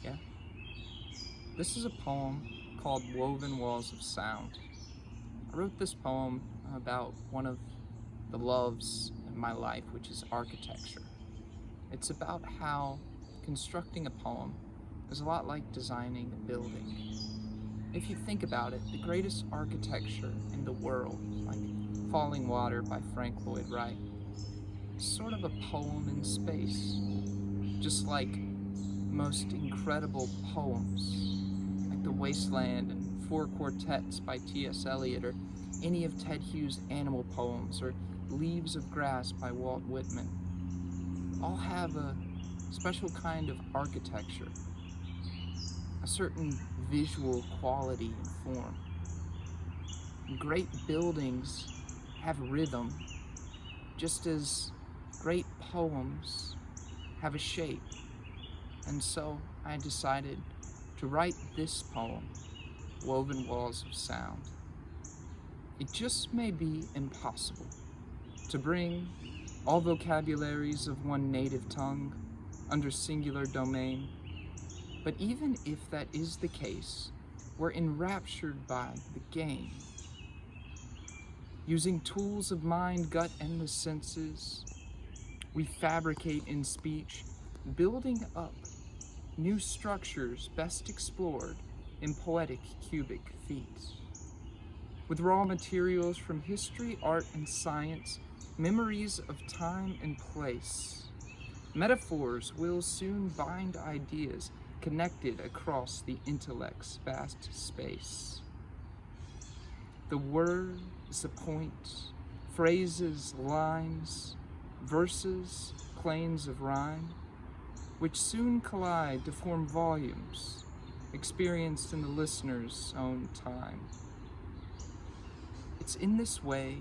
Yeah? This is a poem called Woven Walls of Sound. I wrote this poem about one of the loves in my life, which is architecture. It's about how constructing a poem is a lot like designing a building. If you think about it, the greatest architecture in the world, like Falling Water by Frank Lloyd Wright, is sort of a poem in space. Just like the most incredible poems, like The Wasteland and Four Quartets by T.S. Eliot, or any of Ted Hughes' animal poems, or Leaves of Grass by Walt Whitman, all have a special kind of architecture, a certain visual quality and form. And great buildings have rhythm, just as great poems have a shape. And so I decided to write this poem, Woven Walls of Sound. It just may be impossible to bring all vocabularies of one native tongue under singular domain, but even if that is the case, we're enraptured by the game. Using tools of mind, gut, and the senses, we fabricate in speech, building up new structures best explored in poetic cubic feet. With raw materials from history, art, and science, memories of time and place, metaphors will soon bind ideas connected across the intellect's vast space. The word is the point, phrases, lines, verses, planes of rhyme, which soon collide to form volumes experienced in the listener's own time. It's in this way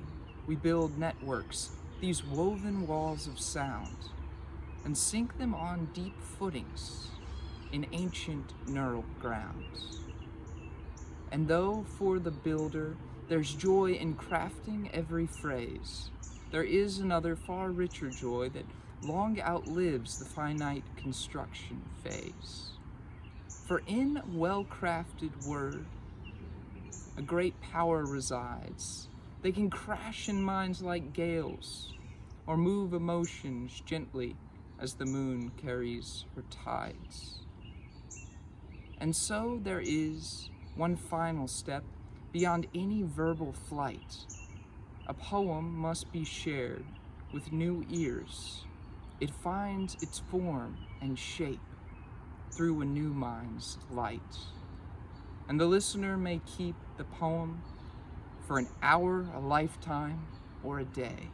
we build networks, these woven walls of sound, and sink them on deep footings in ancient neural grounds. And though for the builder there's joy in crafting every phrase, there is another far richer joy that long outlives the finite construction phase. For in a well-crafted word, a great power resides. They can crash in minds like gales, or move emotions gently as the moon carries her tides. And so there is one final step beyond any verbal flight. A poem must be shared with new ears. It finds its form and shape through a new mind's light. And the listener may keep the poem for an hour, a lifetime, or a day.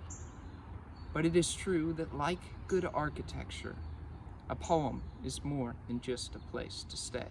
But it is true that, like good architecture, a poem is more than just a place to stay.